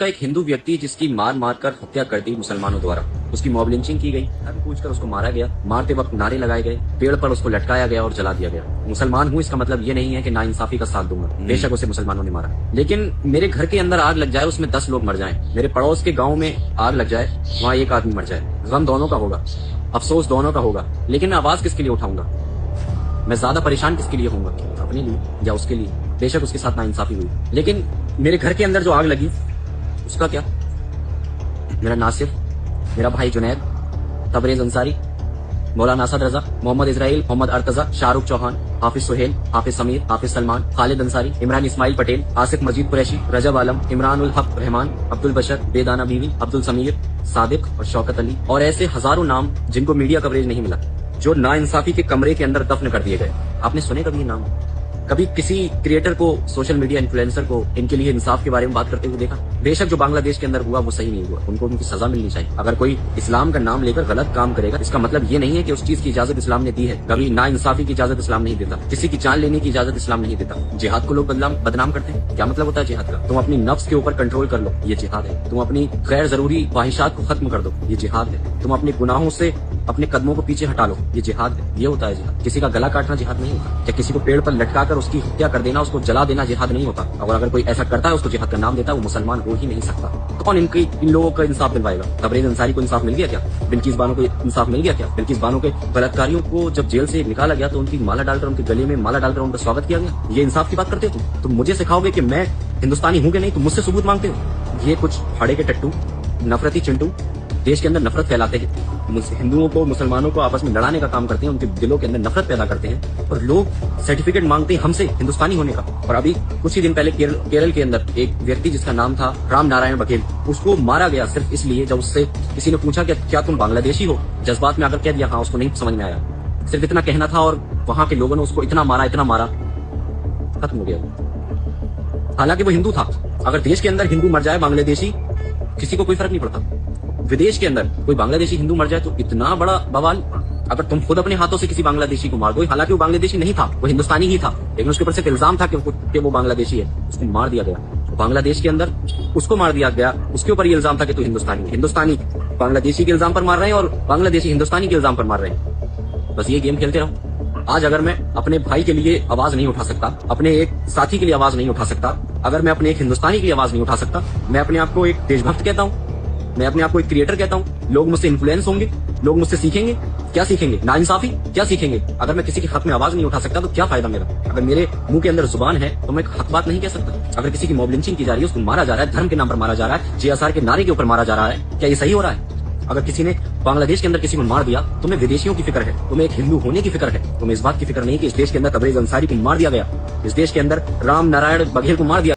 का एक हिंदू व्यक्ति जिसकी मार मार कर हत्या कर दी मुसलमानों द्वारा, उसकी मॉब लिंचिंग की गई, धर्म पूछकर उसको मारा गया, मारते वक्त नारे लगाए गए, पेड़ पर उसको लटकाया गया और जला दिया गया। मुसलमान हूँ इसका मतलब ये नहीं है कि नाइंसाफी का साथ दूंगा, बेशक उसे मुसलमानों ने मारा, लेकिन मेरे घर के अंदर आग लग जाए, उसमें 10 लोग मर जाएं, मेरे पड़ोस के गाँव में आग लग जाए, वहाँ एक आदमी मर जाए, गम दोनों का होगा, अफसोस दोनों का होगा, लेकिन मैं आवाज किसके लिए उठाऊंगा? मैं ज्यादा परेशान किसके लिए होऊंगा? अपने लिए या उसके लिए? बेशक उसके साथ नाइंसाफी हुई, लेकिन मेरे घर के अंदर जो आग लगी उसका क्या? मेरा नासिर, मेरा भाई जुनैद, तबरेज अंसारी, मौलाना असद रजा, मोहम्मद इजराइल, मोहम्मद अर्तजा, शाहरुख चौहान, हाफिज सुहेल, हाफिज समीर, हाफिज सलमान, खालिद अंसारी, इमरान इस्माइल पटेल, आसिफ मजीद कुरैशी, रजब आलम, इमरान उल हक रहमान, अब्दुल बशर, बेदाना बीवी, अब्दुल समीर, सादिक और शौकत अली और ऐसे हजारों नाम जिनको मीडिया कवरेज नहीं मिला, जो नाइंसाफी के कमरे के अंदर दफन कर दिए गए। आपने सुने कभी ये नाम? कभी किसी क्रिएटर को, सोशल मीडिया इन्फ्लुएंसर को इनके लिए इंसाफ के बारे में बात करते हुए देखा? बेशक जो बांग्लादेश के अंदर हुआ वो सही नहीं हुआ, उनको उनकी सजा मिलनी चाहिए। अगर कोई इस्लाम का नाम लेकर गलत काम करेगा, इसका मतलब ये नहीं है कि उस चीज की इजाजत इस्लाम ने दी है। कभी ना इंसाफी की इजाजत इस्लाम नहीं देता, किसी की जान लेने की इजाजत इस्लाम नहीं देता। जिहाद को लोग बदनाम करते हैं, क्या मतलब होता है जिहाद का? तुम अपनी नफ्स के ऊपर कंट्रोल कर लो, ये जिहाद है। तुम अपनी गैर जरूरी ख्वाहिशात को खत्म कर दो, ये जिहाद है। तुम अपने गुनाहों से अपने कदमों को पीछे हटा लो, ये जिहाद है। ये होता है जिहाद। किसी का गला काटना जिहाद नहीं होता, या किसी को पेड़ पर लटका कर उसकी हत्या कर देना, उसको जला देना जिहाद नहीं होता। और अगर कोई ऐसा करता है, उसको जिहाद का नाम देता है, वो मुसलमान हो ही नहीं सकता। तो कौन इन लोगों का इंसाफ दिलवाएगा? तबरेज अंसारी को इंसाफ मिल गया क्या? बिल्किस बानो को इंसाफ मिल गया क्या? बिल्किस बानो के बलात्कारियों को जब जेल से निकाला गया तो उनकी माला डालकर, उनके गले में माला डालकर उनका स्वागत किया गया। ये इंसाफ की बात करते हो तुम मुझे सिखाओगे कि मैं हिंदुस्तानी हूँ कि नहीं? तुम मुझसे सबूत मांगते हो? ये कुछ फाड़े के टट्टू, नफरती चिंटू देश के अंदर नफरत फैलाते हैं, हिंदुओं को, मुसलमानों को आपस में लड़ाने का काम करते हैं, उनके दिलों के अंदर नफरत पैदा करते हैं, और लोग सर्टिफिकेट मांगते हैं हमसे हिंदुस्तानी होने का। और अभी कुछ ही दिन पहले केरल के अंदर एक व्यक्ति जिसका नाम था राम नारायण बघेल, उसको मारा गया सिर्फ इसलिए जब उससे किसी ने पूछा कि क्या तुम बांग्लादेशी हो? जज्बात में आकर कह दिया हाँ, उसको नहीं समझ में आया, सिर्फ इतना कहना था, और वहां के लोगों ने उसको इतना मारा, खत्म हो गया। हालांकि वो हिंदू था। अगर देश के अंदर हिंदू मर जाए बांग्लादेशी, किसी को कोई फर्क नहीं पड़ता। विदेश के अंदर कोई बांग्लादेशी हिंदू मर जाए तो इतना बड़ा बवाल। अगर तुम खुद अपने हाथों से किसी बांग्लादेशी को मार दो, हालांकि वो बांग्लादेशी नहीं था, वो हिंदुस्तानी ही था, लेकिन उसके ऊपर सिर्फ इल्जाम था कि वो बांग्लादेशी है, उसको मार दिया गया। बांग्लादेश के अंदर उसको मार दिया गया, उसके ऊपर ये इल्जाम था कि तू हिंदुस्तानी है। हिंदुस्तानी बांग्लादेशी के इल्जाम पर मार रहे हैं और बांग्लादेशी हिंदुस्तानी के इल्जाम पर मार रहे हैं। बस ये गेम खेलते रहो। आज अगर मैं अपने भाई के लिए आवाज नहीं उठा सकता, अपने एक साथी के लिए आवाज नहीं उठा सकता, अगर मैं अपने एक हिंदुस्तानी के लिए आवाज नहीं उठा सकता, मैं अपने आप को एक देशभक्त कहता हूँ, मैं अपने आप को एक क्रिएटर कहता हूँ, लोग मुझसे इन्फ्लुएंस होंगे, लोग मुझसे सीखेंगे। क्या सीखेंगे? नाइंसाफी। क्या सीखेंगे? अगर मैं किसी के हक में आवाज नहीं उठा सकता तो क्या फायदा मेरा? अगर मेरे मुंह के अंदर जुबान है तो मैं हक बात नहीं कह सकता। अगर किसी की मॉब लिंचिंग की जा रही है, उसको मारा जा रहा है, धर्म के नाम पर मारा जा रहा है, JSR के नारे के ऊपर मारा जा रहा है, क्या ये सही हो रहा है? अगर किसी ने बांग्लादेश के अंदर किसी को मार दिया, तुम्हें विदेशियों की फिक्र है, तुम्हें एक हिंदू होने की फिक्र है, तुम्हें इस बात की फिक्र नहीं कि इस देश के अंदर तबरेज अंसारी को मार दिया गया, इस देश के अंदर राम नारायण बघेल को मार दिया